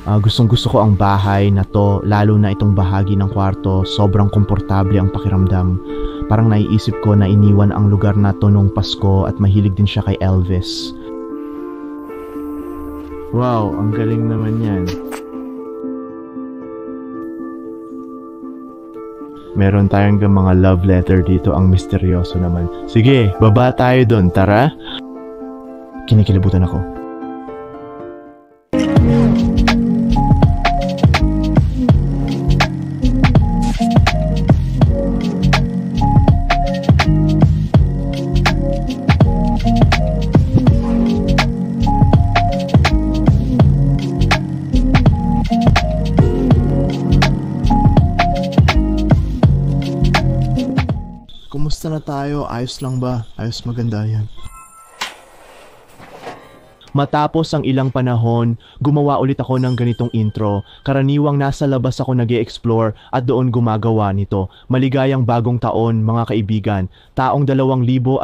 Gustong gusto ko ang bahay na to, lalo na itong bahagi ng kwarto. Sobrang komportable ang pakiramdam. Parang naiisip ko na iniwan ang lugar na to nung Pasko at mahilig din siya kay Elvis. Wow, ang galing naman yan. Meron tayong mga love letter dito, ang misteryoso naman. Sige, baba tayo doon, tara. Kinikilabutan ako. Kumusta na tayo? Ayos lang ba? Ayos, maganda yan. Matapos ang ilang panahon, gumawa ulit ako ng ganitong intro. Karaniwang nasa labas ako nag-e-explore at doon gumagawa nito. Maligayang bagong taon, mga kaibigan. Taong 2021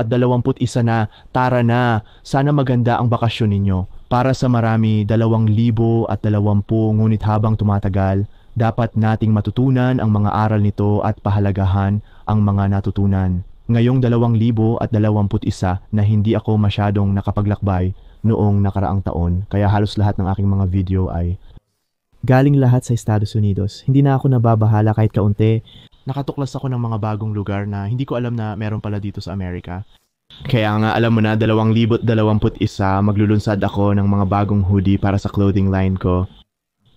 na, tara na. Sana maganda ang bakasyon ninyo. Para sa marami, 2020, ngunit habang tumatagal, dapat nating matutunan ang mga aral nito at pahalagahan ang mga natutunan. Ngayong 2021 na hindi ako masyadong nakapaglakbay noong nakaraang taon, kaya halos lahat ng aking mga video ay galing lahat sa Estados Unidos. Hindi na ako nababahala kahit kaunti. Nakatuklas ako ng mga bagong lugar na hindi ko alam na meron pala dito sa Amerika. Kaya nga alam mo na, 2021 maglulunsad ako ng mga bagong hoodie para sa clothing line ko.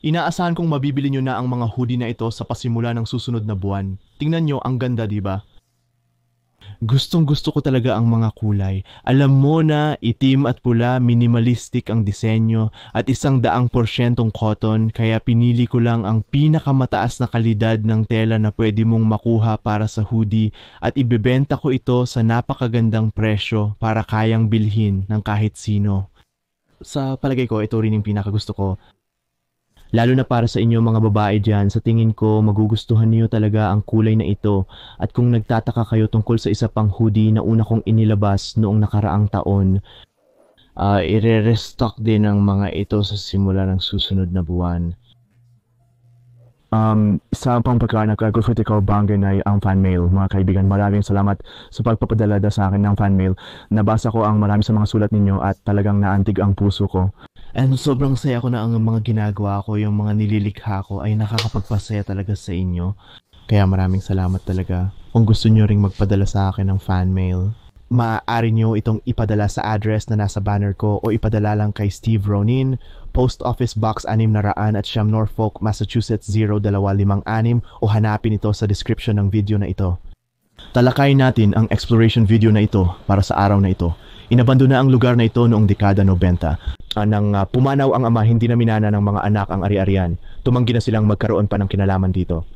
Inaasahan kong mabibili nyo na ang mga hoodie na ito sa pasimula ng susunod na buwan. Tingnan nyo, ang ganda, diba? Gustong gusto ko talaga ang mga kulay. Alam mo na, itim at pula, minimalistic ang disenyo at 100% cotton, kaya pinili ko lang ang pinakamataas na kalidad ng tela na pwede mong makuha para sa hoodie at ibebenta ko ito sa napakagandang presyo para kayang bilhin ng kahit sino. Sa palagay ko, ito rin yung pinakagusto ko. Lalo na para sa inyo mga babae dyan, sa tingin ko magugustuhan niyo talaga ang kulay na ito. At kung nagtataka kayo tungkol sa isa pang hoodie na una kong inilabas noong nakaraang taon, ire-restock din ang mga ito sa simula ng susunod na buwan. Isa pang pagkakritikal bangin ay ang fan mail. Mga kaibigan, maraming salamat sa pagpapadala sa akin ng fan mail. Nabasa ko ang marami sa mga sulat ninyo at talagang naantig ang puso ko. And sobrang saya ko na ang mga ginagawa ko, yung mga nililikha ko ay nakakapagpasaya talaga sa inyo. Kaya maraming salamat talaga. Kung gusto nyo ring magpadala sa akin ng fan mail, maaari nyo itong ipadala sa address na nasa banner ko o ipadala lang kay Steve Ronin, Post Office Box 600 at Siyam, Norfolk, Massachusetts 0256 o hanapin ito sa description ng video na ito. Talakayin natin ang exploration video na ito para sa araw na ito. Inabandona ang lugar na ito noong dekada 90. Nang pumanaw ang ama, hindi na minana ng mga anak ang ari-arian. Tumanggi na silang magkaroon pa ng kinalaman dito.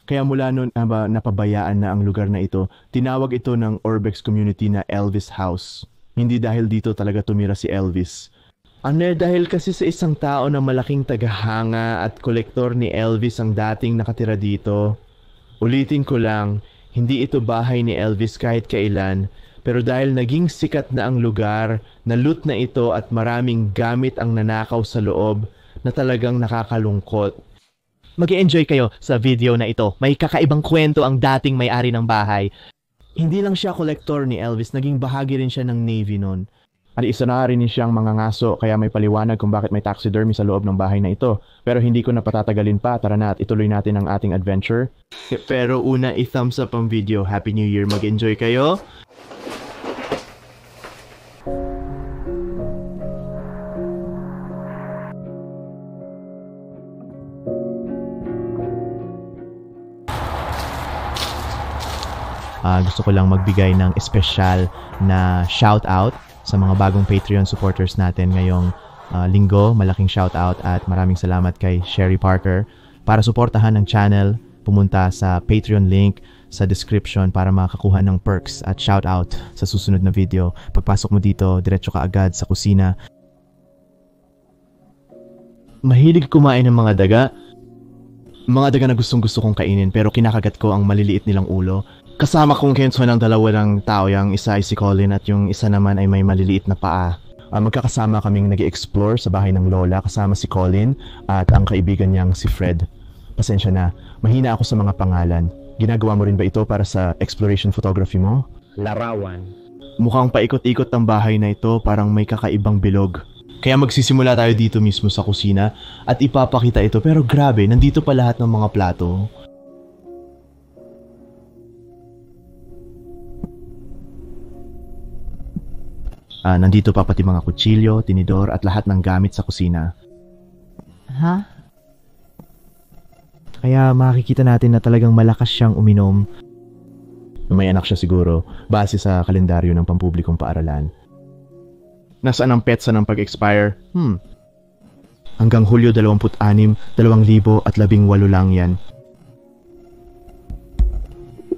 Kaya mula noon napabayaan na ang lugar na ito. Tinawag ito ng Urbex community na Elvis House. Hindi dahil dito talaga tumira si Elvis. Dahil kasi sa isang tao na malaking tagahanga at kolektor ni Elvis ang dating nakatira dito. Ulitin ko lang, hindi ito bahay ni Elvis kahit kailan. Pero dahil naging sikat na ang lugar, na-loot na ito at maraming gamit ang nanakaw sa loob na talagang nakakalungkot. Mag-e-enjoy kayo sa video na ito. May kakaibang kwento ang dating may-ari ng bahay. Hindi lang siya kolektor ni Elvis, naging bahagi rin siya ng Navy noon. At isa na rin siyang mga ngaso, kaya may paliwanag kung bakit may taxidermy sa loob ng bahay na ito. Pero hindi ko na patatagalin pa, tara na at ituloy natin ang ating adventure. Pero una, i-thumbs up ang video. Happy New Year, mag-enjoy kayo! Gusto ko lang magbigay ng espesyal na shoutout sa mga bagong Patreon supporters natin ngayong linggo. Malaking shoutout at maraming salamat kay Sherry Parker. Para suportahan ng channel, pumunta sa Patreon link sa description para makakuha ng perks at shoutout sa susunod na video. Pagpasok mo dito, diretso ka agad sa kusina. Mahilig kumain ng mga daga. Mga daga na gustong-gusto kong kainin pero kinakagat ko ang maliliit nilang ulo. Kasama kong kenso ng dalawa ng tao, yung isa ay si Colin at yung isa naman ay may maliliit na paa. Magkakasama kaming nag-explore sa bahay ng lola kasama si Colin at ang kaibigan niyang si Fred. Pasensya na, mahina ako sa mga pangalan. Ginagawa mo rin ba ito para sa exploration photography mo? Larawan. Mukhang paikot-ikot ang bahay na ito, parang may kakaibang bilog. Kaya magsisimula tayo dito mismo sa kusina at ipapakita ito, pero grabe, nandito pa lahat ng mga plato. Nandito pa pati mga kutsilyo, tinidor at lahat ng gamit sa kusina. Ha? Kaya makikita natin na talagang malakas siyang uminom. May anak siya siguro, base sa kalendaryo ng pampublikong paaralan. Nasaan ang petsa ng pag-expire? Hanggang Hulyo 26, 2018 lang yan.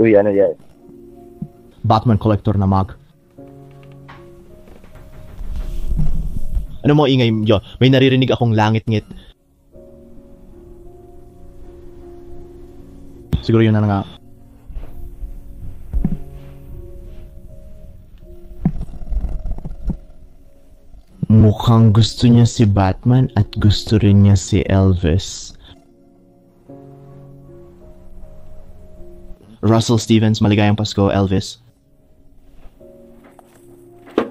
Uy, ano yan? Batman collector na mug. Ano mo ingay yo? May naririnig akong langit-ngit. Siguro yun na nga. Mukhang gusto niya si Batman at gusto rin niya si Elvis. Russell Stevens, maligayang Pasko, Elvis.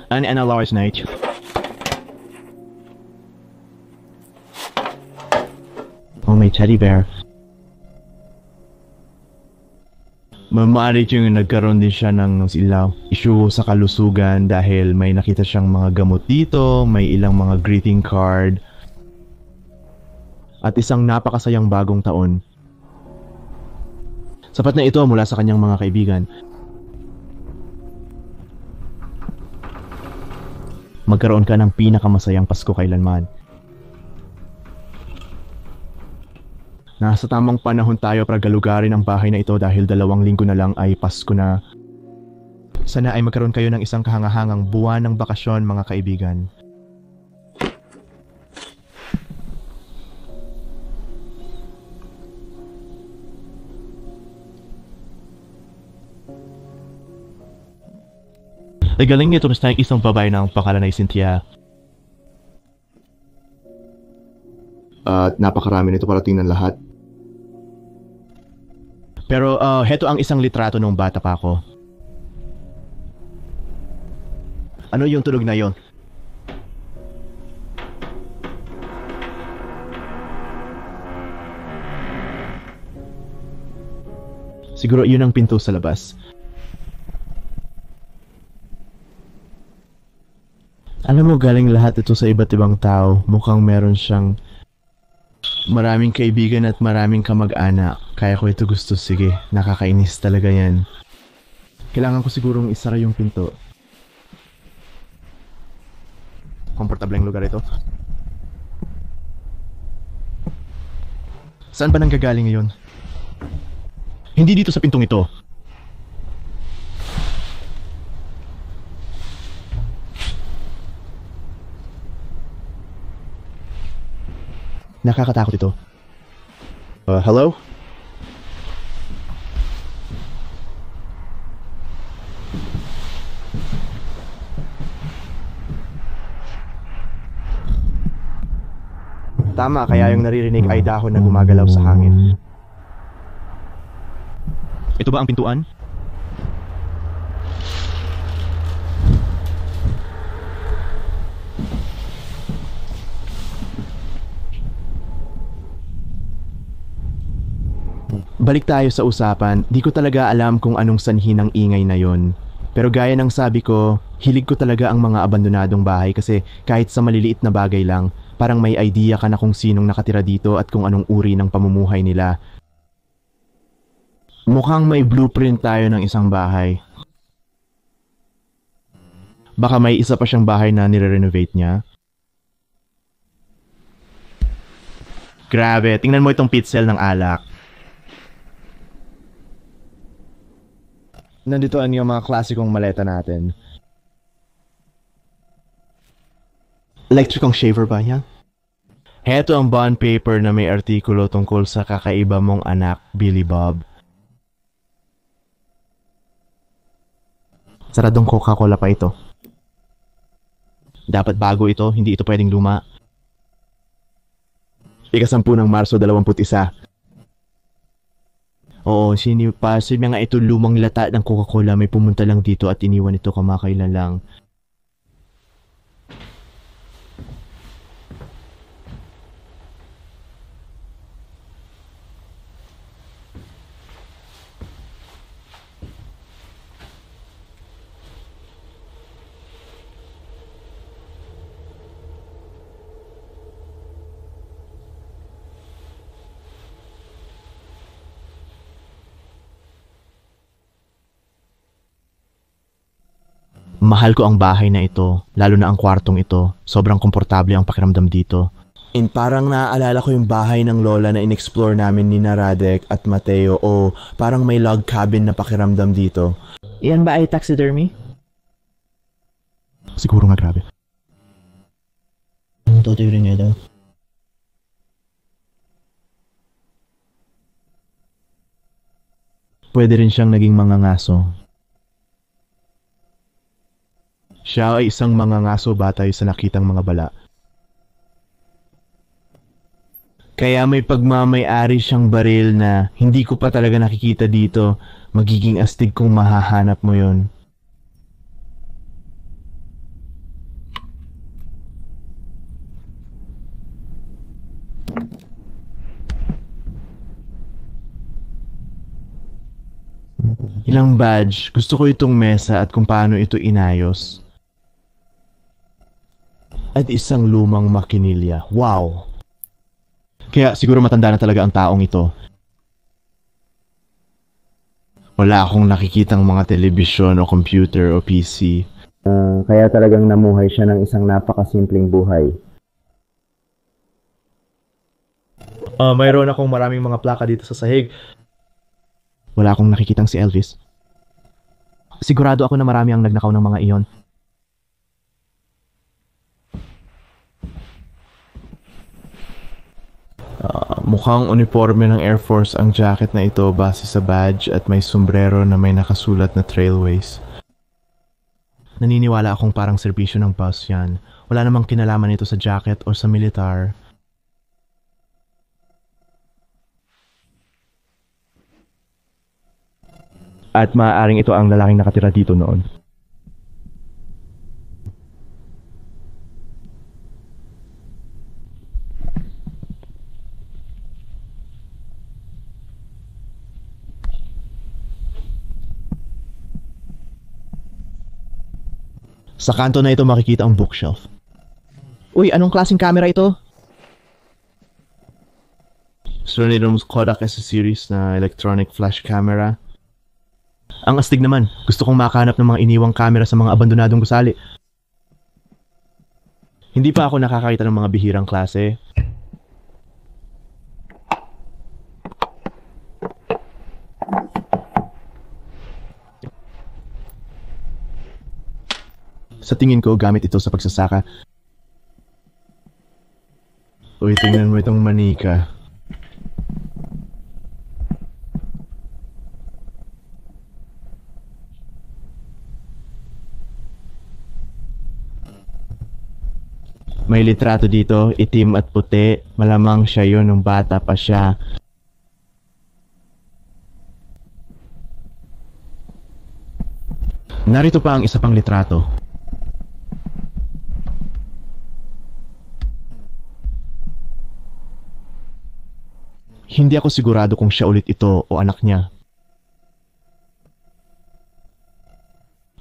And a large night. Oh, may teddy bear. Mamari yung nagkaroon din siya ng issue sa kalusugan dahil may nakita siyang mga gamot dito, may ilang mga greeting card, at isang napakasayang bagong taon. Sapat na ito mula sa kanyang mga kaibigan. Magkaroon ka ng pinakamasayang Pasko kailanman. Nasa tamang panahon tayo para galugarin ang bahay na ito dahil 2 linggo na lang ay Pasko na. Sana ay magkaroon kayo ng isang kahangahangang buwan ng bakasyon, mga kaibigan. Ay galing nito na isang babae ng pangalan ay Cynthia. At napakarami nito para tingnan lahat. Pero heto ang isang litrato nung bata pa ako. Ano yung tunog na yon? Siguro yun ang pinto sa labas. Alam mo, galing lahat ito sa iba't ibang tao. Mukhang meron siyang maraming kaibigan at maraming kamag-anak. Kaya ko ito gusto, sige. Nakakainis talaga yan. Kailangan ko sigurong isara yung pinto. Komportableng lugar ito. Saan ba nanggagaling ngayon? Hindi dito sa pintong ito. Nakakatakot ito. Hello? Tama, kaya yung naririnig ay dahon na gumagalaw sa hangin. Ito ba ang pintuan? Balik tayo sa usapan, di ko talaga alam kung anong sanhi ng ingay na yon. Pero gaya ng sabi ko, hilig ko talaga ang mga abandonadong bahay kasi kahit sa maliliit na bagay lang, parang may idea ka na kung sinong nakatira dito at kung anong uri ng pamumuhay nila. Mukhang may blueprint tayo ng isang bahay. Baka may isa pa siyang bahay na nire-renovate niya. Grabe, tingnan mo itong pitsel ng alak. Nandito ang yung mga klasikong maleta natin. Electricong shaver ba yan? Heto ang bond paper na may artikulo tungkol sa kakaiba mong anak, Billy Bob. Saradong Coca-Cola pa ito. Dapat bago ito, hindi ito pwedeng luma. Ika-10 ng Marso 21. Oo, sinipa. Sabi nga ito lumang lata ng Coca-Cola. May pumunta lang dito at iniwan ito kamakailan lang. Mahal ko ang bahay na ito, lalo na ang kwartong ito. Sobrang komportable ang pakiramdam dito. And parang naaalala ko yung bahay ng lola na in-explore namin ni Radek at Mateo o parang may log cabin na pakiramdam dito. Yan ba ay taxidermy? Siguro nga grabe. Ang tutoy rin niya daw. Pwede rin siyang naging mangangaso. Siya ay isang mangangaso batay sa nakitang mga bala. Kaya may pagmamay-ari siyang baril na hindi ko pa talaga nakikita dito. Magiging astig kung mahahanap mo yon. Ilang badge. Gusto ko itong mesa at kung paano ito inayos. At isang lumang makinilya. Wow! Kaya siguro matanda na talaga ang taong ito. Wala akong nakikitang mga telebisyon o computer o PC. Kaya talagang namuhay siya ng isang napakasimpleng buhay. Mayroon akong maraming mga plaka dito sa sahig. Wala akong nakikitang si Elvis. Sigurado ako na marami ang nagnakaw ng mga iyon. Mukhang uniforme ng Air Force ang jacket na ito base sa badge at may sombrero na may nakasulat na Trailways. Naniniwala akong parang serbisyo ng bus yan. Wala namang kinalaman ito sa jacket o sa militar. At maaaring ito ang lalaking nakatira dito noon. Sa kanto na ito makikita ang bookshelf. Uy, anong klaseng camera ito? Sony-Rom's Kodak S series na electronic flash camera. Ang astig naman, gusto kong makahanap ng mga iniwang camera sa mga abandonadong gusali. Hindi pa ako nakakakita ng mga bihirang klase. Sa tingin ko, gamit ito sa pagsasaka. Uy, tingnan mo itong manika. May litrato dito, itim at puti. Malamang siya yun nung bata pa siya. Narito pa ang isa pang litrato. Hindi ako sigurado kung siya ulit ito o anak niya.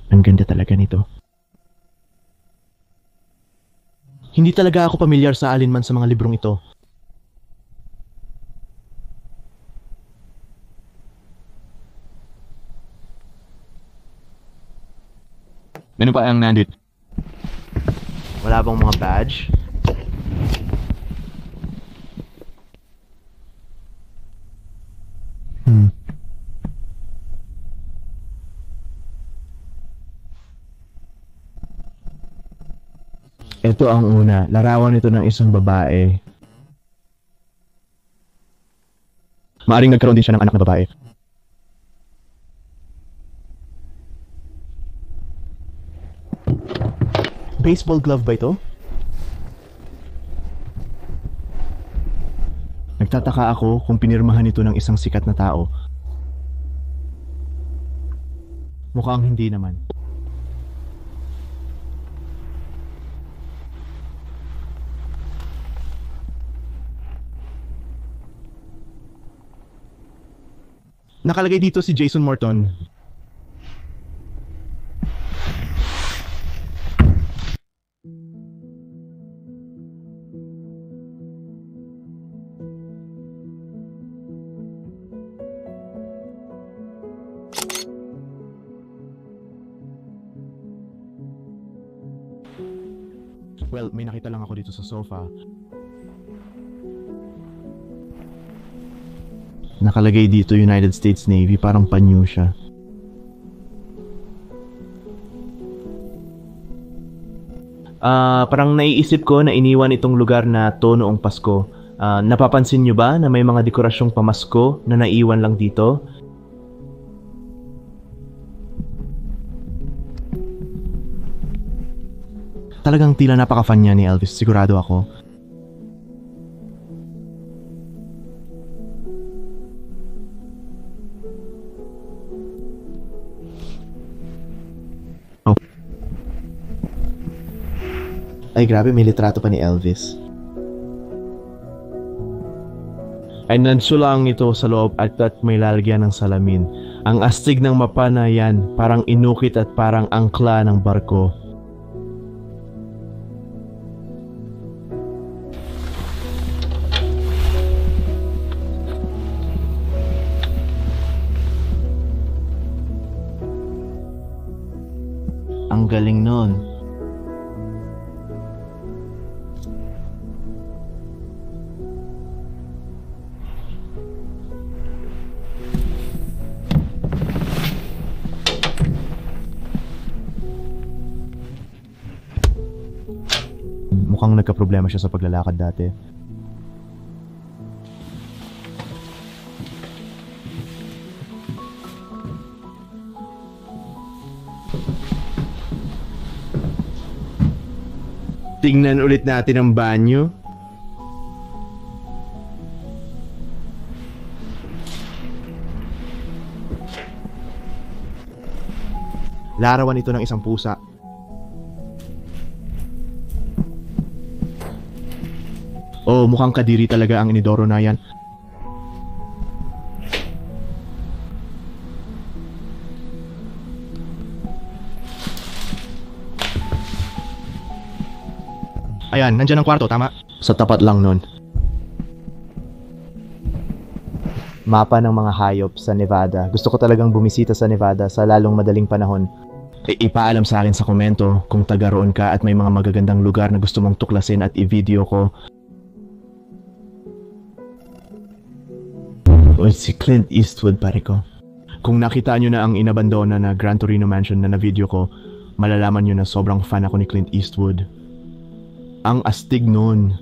Ang ganda talaga nito. Hindi talaga ako pamilyar sa alinman sa mga librong ito. Ano pa ang nandito? Wala bang mga badge? Ito ang una. Larawan ito ng isang babae. Maaring nagkaroon din siya ng anak na babae. Baseball glove ba ito? Nagtataka ako kung pinirmahan ito ng isang sikat na tao. Mukhang hindi naman. Nakalagay dito si Jason Morton. Well, may nakita lang ako dito sa sofa. Nakalagay dito United States Navy, parang panyo siya. Parang naiisip ko na iniwan itong lugar na to noong Pasko. Napapansin nyo ba na may mga dekorasyong pamasko na naiwan lang dito? Talagang tila napaka-fan niya ni Elvis, sigurado ako. Ay grabe, may litrato pa ni Elvis. Ay nansulang ito sa loob at may lalagyan ng salamin. Ang astig ng mapa na yan, parang inukit at parang angkla ng barko. Ang galing nun. Mukhang nagka-problema siya sa paglalakad dati. Tingnan ulit natin ang banyo. Larawan ito ng isang pusa. Oh, mukhang kadiri talaga ang inidoro na yan. Ayan, nandyan ang kwarto, tama? Sa tapat lang nun. Mapa ng mga hayop sa Nevada. Gusto ko talagang bumisita sa Nevada sa lalong madaling panahon. Ipaalam sa akin sa komento kung taga roon ka at may mga magagandang lugar na gusto mong tuklasin at i-video ko. O si Clint Eastwood, pare ko. Kung nakita nyo na ang inabandona na Gran Torino Mansion na na-video ko, malalaman nyo na sobrang fan ako ni Clint Eastwood. Ang astig nun.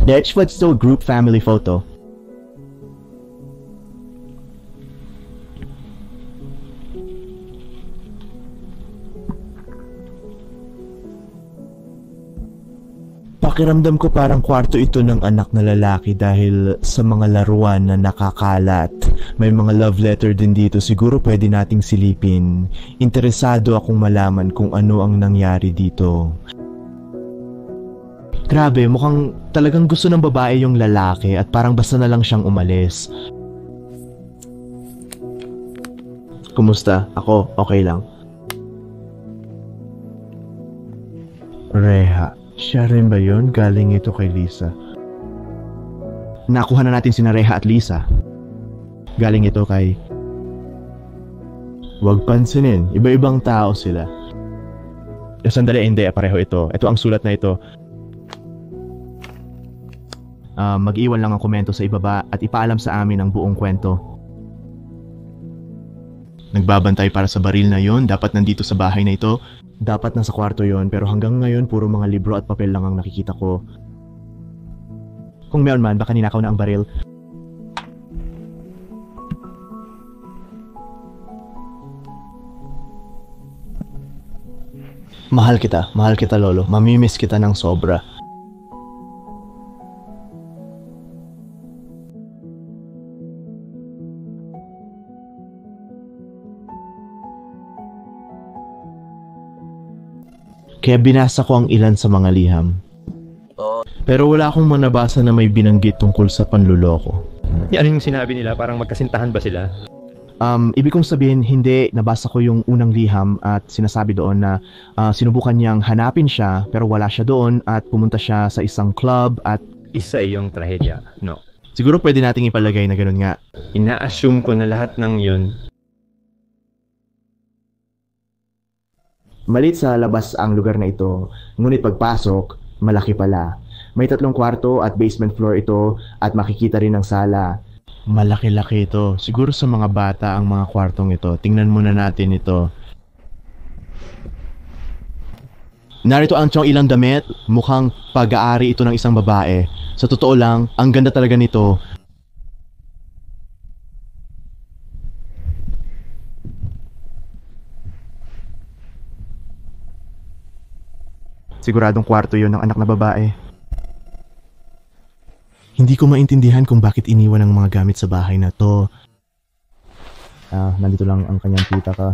The Edgewood still group family photo. Pakiramdam ko parang kwarto ito ng anak na lalaki dahil sa mga laruan na nakakalat. May mga love letter din dito, siguro pwede nating silipin. Interesado akong malaman kung ano ang nangyari dito. Grabe, mukhang talagang gusto ng babae yung lalaki at parang basta na lang siyang umalis. Kumusta? Ako, okay lang. Reha. Siya rin ba yun? Galing ito kay Lisa. Nakuha na natin sina Reha at Lisa. Galing ito kay... Huwag pansinin, iba-ibang tao sila. Sandali, hindi, pareho ito. Ito ang sulat na ito. Mag-iwan lang ang komento sa ibaba at ipaalam sa amin ang buong kwento. Nagbabantay para sa baril na yon, dapat nandito sa bahay na ito. Dapat nasa kwarto yon, pero hanggang ngayon puro mga libro at papel lang ang nakikita ko. Kung meron man, baka ninakaw na ang baril. Mahal kita lolo. Mamimiss kita ng sobra. Kaya binasa ko ang ilan sa mga liham. Pero wala akong manabasa na may binanggit tungkol sa panluloko. Ano yung sinabi nila? Parang magkasintahan ba sila? Ibig kong sabihin, hindi. Nabasa ko yung unang liham at sinasabi doon na sinubukan niyang hanapin siya pero wala siya doon at pumunta siya sa isang club at... Isa yung trahedya, no? Siguro pwede nating ipalagay na gano'n nga. Ina-assume ko na lahat ng yun. Malit sa labas ang lugar na ito, ngunit pagpasok, malaki pala. May 3 kwarto at basement floor ito at makikita rin ang sala. Malaki-laki ito. Siguro sa mga bata ang mga kwartong ito. Tingnan muna natin ito. Narito ang tiyong ilang damit. Mukhang pag-aari ito ng isang babae. Sa totoo lang, ang ganda talaga nito. Siguradong kwarto yon ng anak na babae. Hindi ko maintindihan kung bakit iniwan ang mga gamit sa bahay na to. Nandito lang ang kanyang tita ka.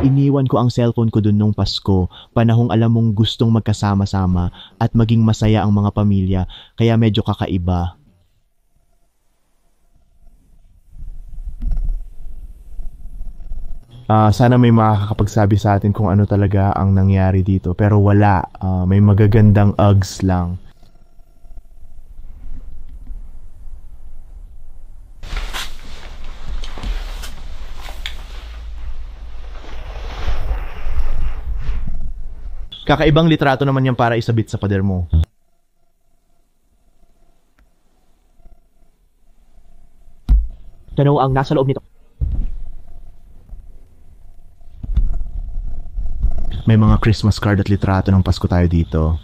Iniwan ko ang cellphone ko dun nung Pasko, panahong alam mong gustong magkasama-sama at maging masaya ang mga pamilya, kaya medyo kakaiba. Sana may makakapagsabi sa atin kung ano talaga ang nangyari dito, pero wala. May magagandang Uggs lang. Kakaibang litrato naman yan para isabit sa pader mo. Ano ang nasa loob nito? May mga Christmas card at litrato ng Pasko tayo dito.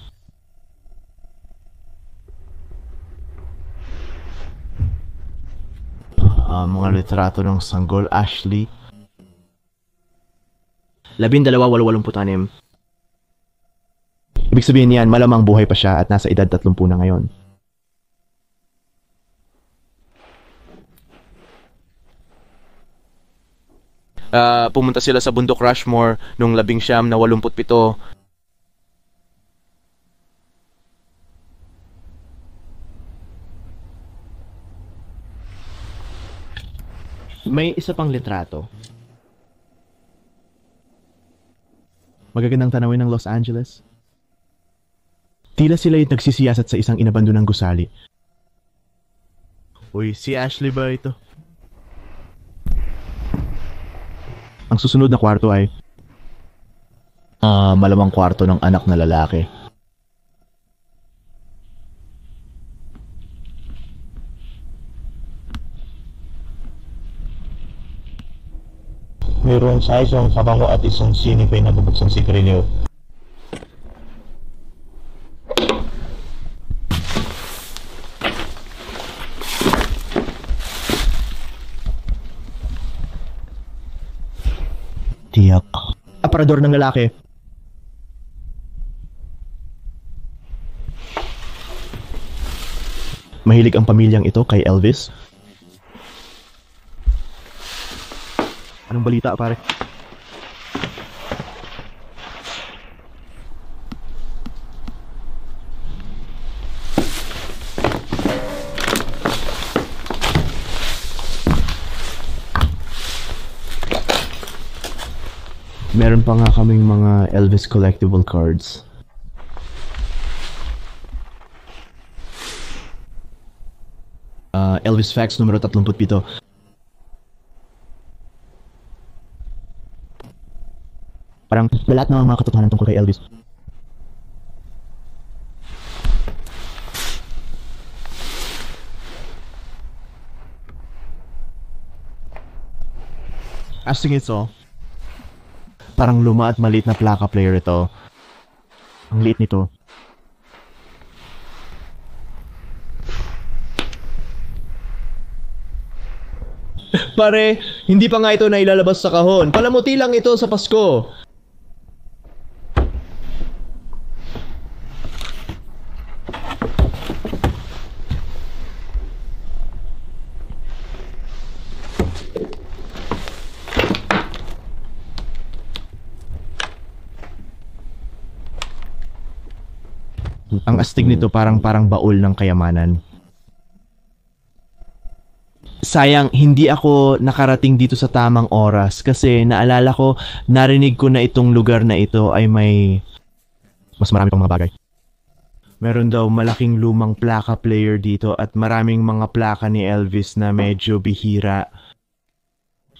Mga litrato ng sanggol, Ashley. 12-86. Ibig sabihin niyan, malamang buhay pa siya at nasa edad 30 na ngayon. Pumunta sila sa bundok Rushmore noong 1987. May isa pang litrato. Magagandang tanawin ng Los Angeles. Tila sila yung nagsisiyasat sa isang inabandonang gusali. Uy, si Ashley ba ito? Ang susunod na kwarto ay malamang kwarto ng anak na lalaki. Mayroon siya isang kabango at isang sinipay na bubuksang sigarilyo. Tiyak. Aparador ng lalaki. Mahilig ang pamilyang ito kay Elvis. Anong balita, pare? Meron pa nga kaming mga Elvis collectible cards. Elvis Facts numero 37. Parang lahat ng mga katotohanan tungkol kay Elvis. Astig ito. Parang luma at maliit na plaka player ito. Ang liit nito. Pare, hindi pa nga ito na ilalabas sa kahon. Palamuti lang ito sa Pasko. Ang astig nito parang baul ng kayamanan. Sayang, hindi ako nakarating dito sa tamang oras kasi naalala ko, narinig ko na itong lugar na ito ay may mas marami pang mga bagay. Meron daw malaking lumang plaka player dito at maraming mga plaka ni Elvis na medyo bihira.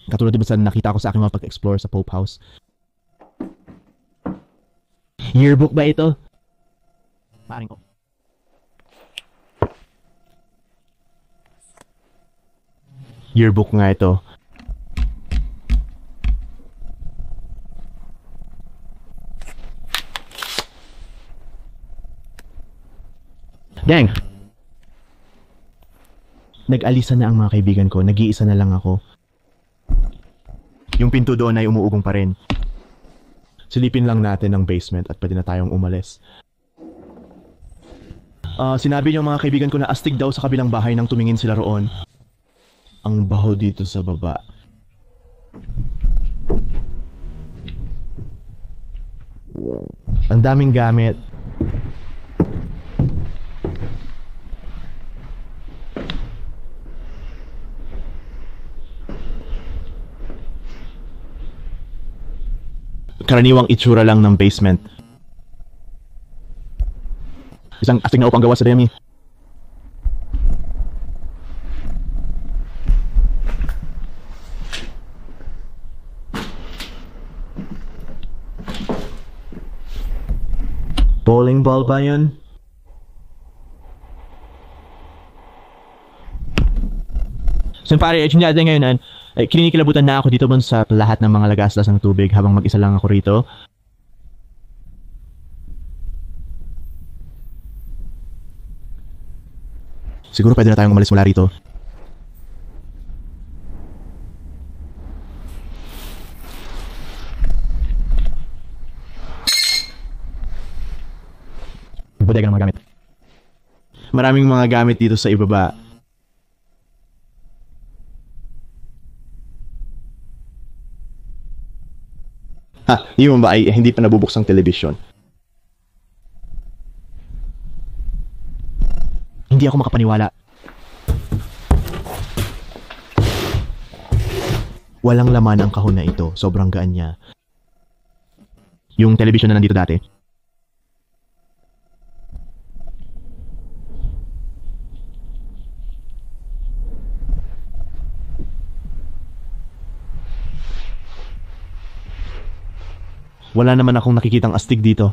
Katulad diba sa nakita ko sa aking mga pag-explore sa Pope House. Yearbook ba ito? Maaring ko. Yearbook nga ito. Dang! Nag-alisa na ang mga kaibigan ko. Nag-iisa na lang ako. Yung pinto doon ay umuugong pa rin. Silipin lang natin ang basement at pwede na tayong umalis. Sinabi niyo mga kaibigan ko na astig daw sa kabilang bahay nang tumingin sila roon. Ang baho dito sa baba. Ang daming gamit. Karaniwang itsura lang ng basement. Isang astig na upang gawa sa Demi. Bowling ball ba yun? So pare, hindi natin ngayon kininikilabutan na ako dito sa lahat ng mga lagaslas ng tubig habang mag-isa lang ako rito. Siguro pwede na tayong umalis mula rito. Bodega ng mga gamit. Maraming mga gamit dito sa ibaba. Yung ba ay hindi pa nabubuksang television? Hindi ako makapaniwala. Walang laman ang kahon na ito. Sobrang gaan niya. Yung television na nandito dati. Wala naman akong nakikitang astig dito.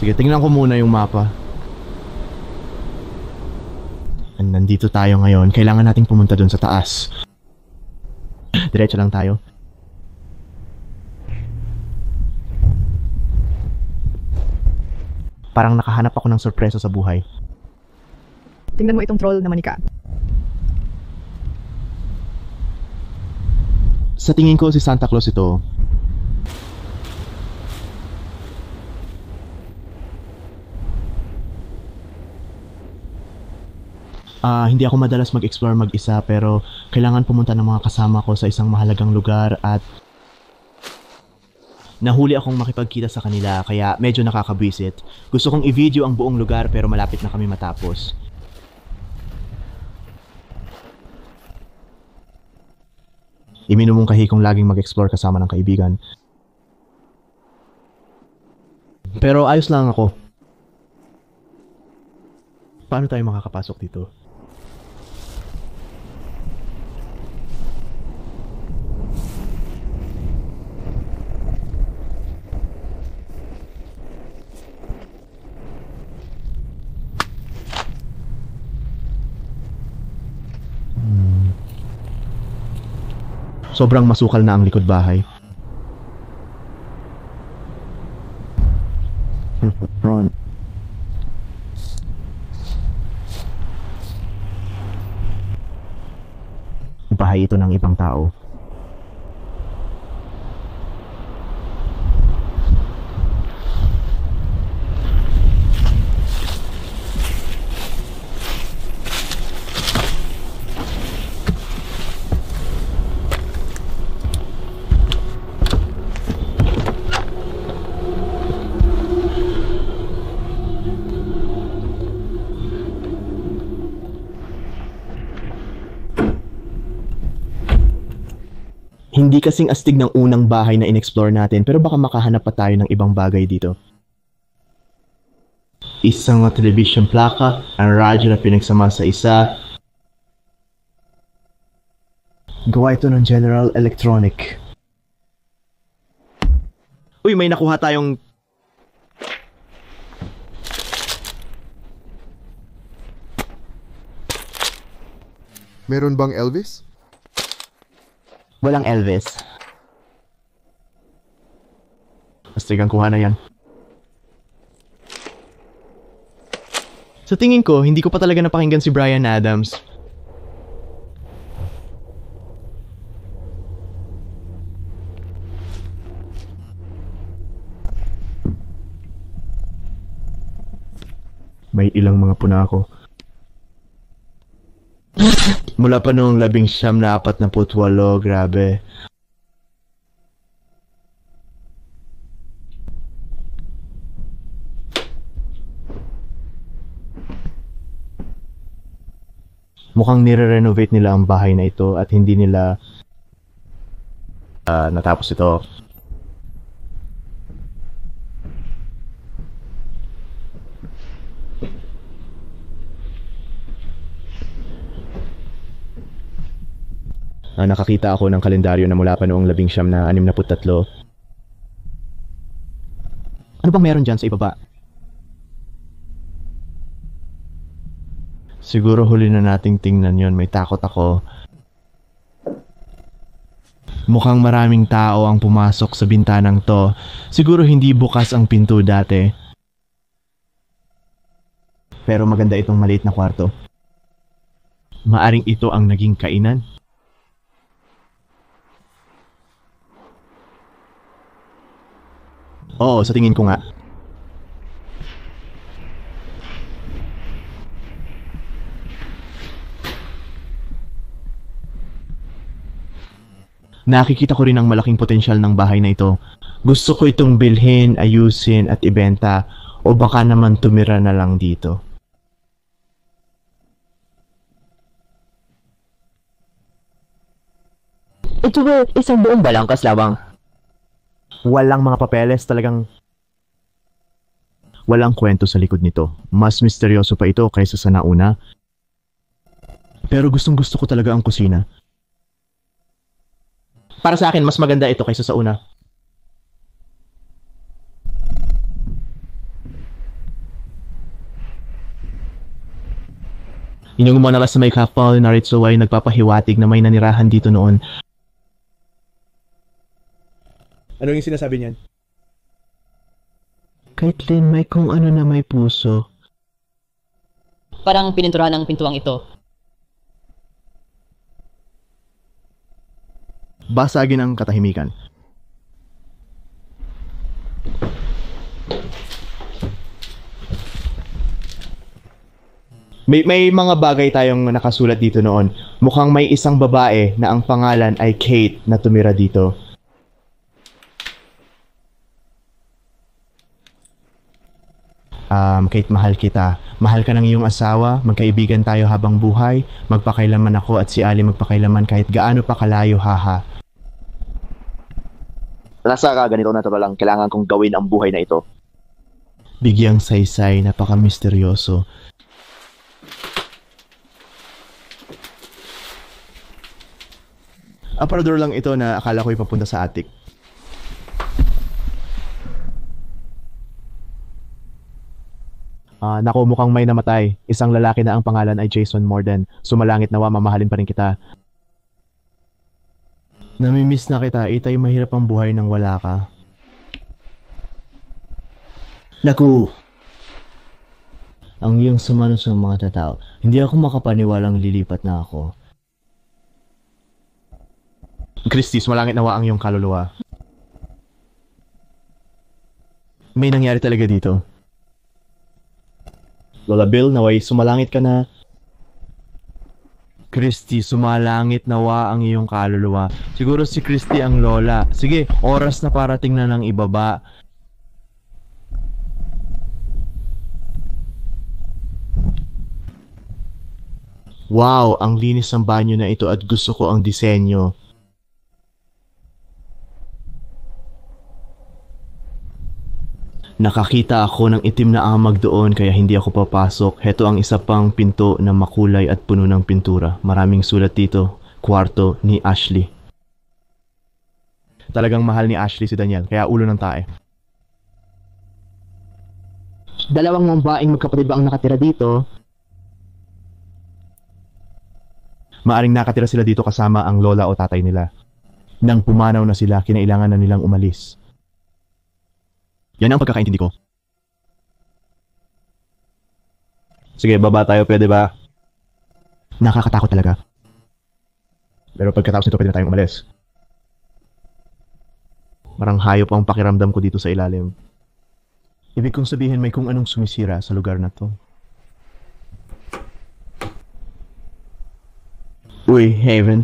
Sige, tingnan ko muna yung mapa. Nandito tayo ngayon. Kailangan nating pumunta dun sa taas. Diretso lang tayo. Parang nakahanap ako ng sorpresa sa buhay. Tingnan mo itong troll na manika. Sa tingin ko si Santa Claus ito. Hindi ako madalas mag-explore mag-isa pero kailangan pumunta ng mga kasama ko sa isang mahalagang lugar at nahuli akong makipagkita sa kanila kaya medyo nakakabwisit. Gusto kong i-video ang buong lugar pero malapit na kami matapos. Iminumungkahi kong laging mag-explore kasama ng kaibigan. Pero ayos lang ako. Paano tayo makakapasok dito? Sobrang masukal na ang likod bahay. Ron, Bahay ito ng ibang tao. Hindi kasing astig ng unang bahay na inexplore natin, pero baka makahanap pa tayo ng ibang bagay dito. Isang television plaka, ang radyo na pinagsama sa isa. Gawa ito ng General Electronic. Uy, may nakuha tayong... Meron bang Elvis? Walang Elvis. Astig ang kuha na yan. Sa tingin ko, hindi ko pa talaga napakinggan si Bryan Adams. May ilang mga puna ako. Mula pa noong 1948, grabe. Mukhang nire-renovate nila ang bahay na ito at hindi nila natapos ito. Nakakita ako ng kalendaryo na mula pa noong 1963. Ano bang meron dyan sa ibaba? Siguro huli na nating tingnan yon. May takot ako. Mukhang maraming tao ang pumasok sa bintanang to. Siguro hindi bukas ang pinto dati. Pero maganda itong maliit na kwarto. Maaring ito ang naging kainan. Oo, sa tingin ko nga. Nakikita ko rin ang malaking potensyal ng bahay na ito. Gusto ko itong bilhin, ayusin at ibenta o baka naman tumira na lang dito. Ito ba isang buong balangkas lawang? Walang mga papeles, talagang walang kwento sa likod nito. Mas misteryoso pa ito kaysa sa nauna. Pero gustong gusto ko talaga ang kusina. Para sa akin, mas maganda ito kaysa sa una. Yung mga nalas na may kapal na Ritzo ay nagpapahiwatig na may nanirahan dito noon. Ano yung sinasabi niyan? Caitlin, may kung ano na may puso. Parang pininturahan ng pintuang ito. Basagin ang katahimikan. May mga bagay tayong nakasulat dito noon. Mukhang may isang babae na ang pangalan ay Kate na tumira dito. Kate, mahal kita. Mahal ka ng iyong asawa, magkaibigan tayo habang buhay, magpakailaman ako at si Ali magpakailaman kahit gaano pa kalayo, haha. Nasa ganito na lang, kailangan kong gawin ang buhay na ito. Bigyang saysay, napaka-misteryoso. Aparador lang ito na akala ko ipapunta sa attic. Naku, mukhang may namatay. Isang lalaki na ang pangalan ay Jason Morden. Sumalangit nawa, mamahalin pa rin kita. Namimiss na kita, Itay, mahirap ang buhay nang wala ka. Naku! Ang iyong sumano sa mga tatao, hindi ako makapaniwalang lilipat na ako. Christy, sumalangit nawa ang iyong kaluluwa. May nangyari talaga dito. Lola Bill, naway sumalangit ka na. Christy, sumalangit nawa ang iyong kaluluwa. Siguro si Christy ang lola. Sige, oras na para tingnan ng ibaba. Wow, ang linis ng banyo na ito at gusto ko ang disenyo. Nakakita ako ng itim na amag doon kaya hindi ako papasok. Heto ang isa pang pinto na makulay at puno ng pintura. Maraming sulat dito. Kwarto ni Ashley. Talagang mahal ni Ashley si Daniel, kaya ulo ng tae. Dalawang mambaing magkapatid ba ang nakatira dito? Maaring nakatira sila dito kasama ang lola o tatay nila. Nang pumanaw na sila, kinailangan na nilang umalis. Yan ang pagkakaintindi ko. Sige, baba tayo, pwede ba? Nakakatakot talaga. Pero pagkatapos nito, pwede na tayong umalis. Marang hayop ang pakiramdam ko dito sa ilalim. Ibig kong sabihin may kung anong sumisira sa lugar na to. Uy, Haven.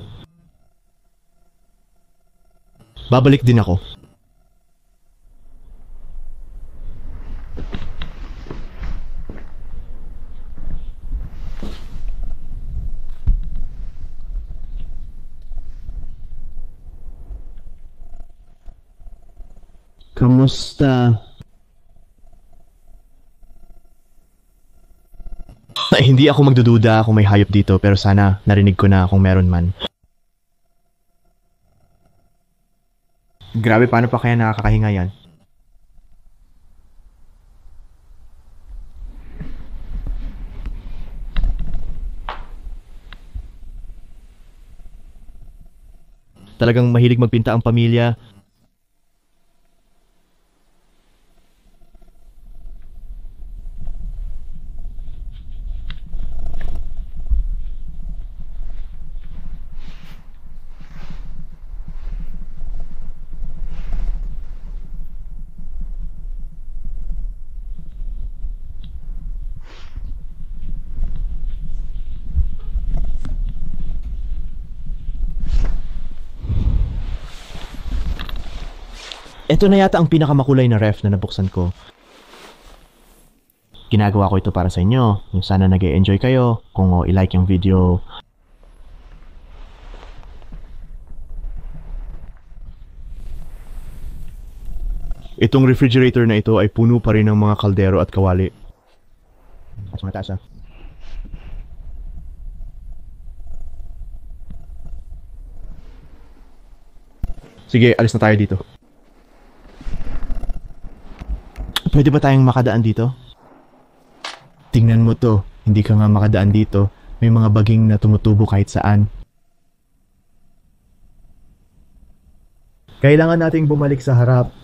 Babalik din ako. Kamusta? Hindi ako magdududa kung may hayop dito pero sana narinig ko na kung meron man. Grabe, paano pa kaya nakakahinga yan? Talagang mahilig magpinta ang pamilya. Ito na yata ang pinakamakulay na ref na nabuksan ko. Ginagawa ko ito para sa inyo. Yung sana nag-e-enjoy kayo. Kung i-like yung video. Itong refrigerator na ito ay puno pa rin ng mga kaldero at kawali. At mga tasa. Sige, alis na tayo dito. Pwede ba tayong makadaan dito? Tingnan mo to, hindi ka nga makadaan dito. May mga baging na tumutubo kahit saan. Kailangan nating bumalik sa harap.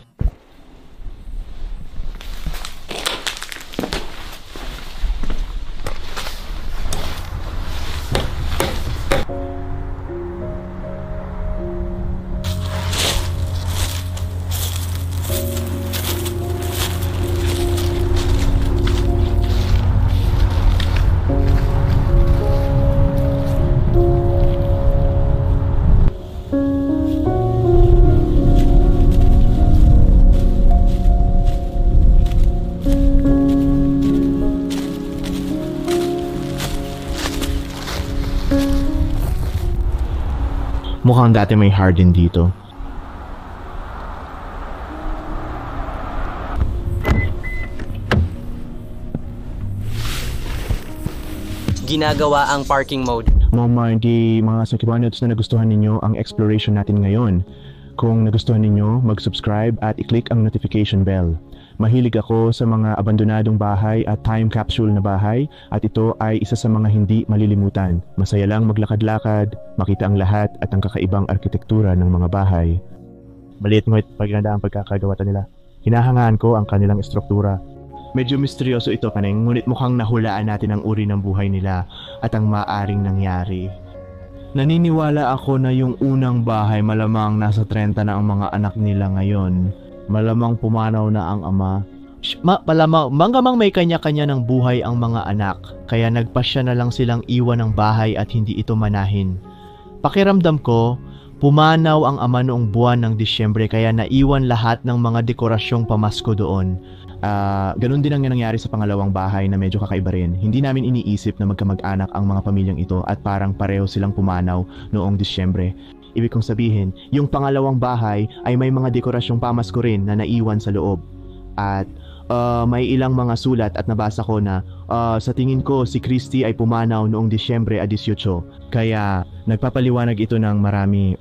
Mukhang dati may harden dito. Ginagawa ang parking mode. Mga Sakibanods na nagustuhan ninyo ang exploration natin ngayon. Kung nagustuhan ninyo, mag-subscribe at i-click ang notification bell. Mahilig ako sa mga abandonadong bahay at time capsule na bahay at ito ay isa sa mga hindi malilimutan. Masaya lang maglakad-lakad, makita ang lahat at ang kakaibang arkitektura ng mga bahay. Maliit ngunit paganda ang pagkakagawa nila. Hinahangaan ko ang kanilang estruktura. Medyo misteryoso ito kaneng, ngunit mukhang nahulaan natin ang uri ng buhay nila at ang maaring nangyari. Naniniwala ako na yung unang bahay malamang nasa 30 na ang mga anak nila ngayon. Malamang pumanaw na ang ama. Mangamang may kanya-kanya ng buhay ang mga anak, kaya nagpasya na lang silang iwan ng bahay at hindi ito manahin. Pakiramdam ko, pumanaw ang ama noong buwan ng Disyembre kaya naiwan lahat ng mga dekorasyong pamasko doon. Ganun din ang nangyari sa pangalawang bahay na medyo kakaiba rin. Hindi namin iniisip na magkamag-anak ang mga pamilyang ito at parang pareho silang pumanaw noong Disyembre. Ibig kong sabihin, yung pangalawang bahay ay may mga dekorasyong pamasko rin na naiwan sa loob. At may ilang mga sulat at nabasa ko na sa tingin ko si Christy ay pumanaw noong Disyembre 18. Kaya nagpapaliwanag ito ng marami,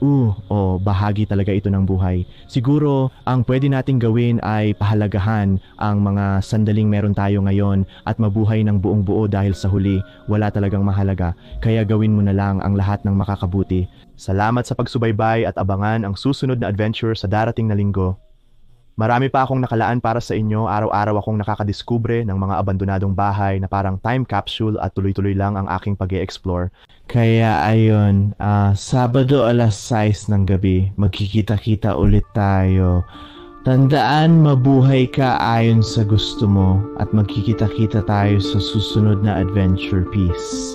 bahagi talaga ito ng buhay. Siguro ang pwede nating gawin ay pahalagahan ang mga sandaling meron tayo ngayon at mabuhay ng buong buo dahil sa huli wala talagang mahalaga. Kaya gawin mo na lang ang lahat ng makakabuti. Salamat sa pagsubaybay at abangan ang susunod na adventure sa darating na linggo. Marami pa akong nakalaan para sa inyo. Araw-araw akong nakakadiskubre ng mga abandonadong bahay na parang time capsule at tuloy-tuloy lang ang aking pag-e-explore. Kaya ayun, Sabado alas 6 ng gabi, magkikita-kita ulit tayo. Tandaan, mabuhay ka ayon sa gusto mo at magkikita-kita tayo sa susunod na adventure. Peace.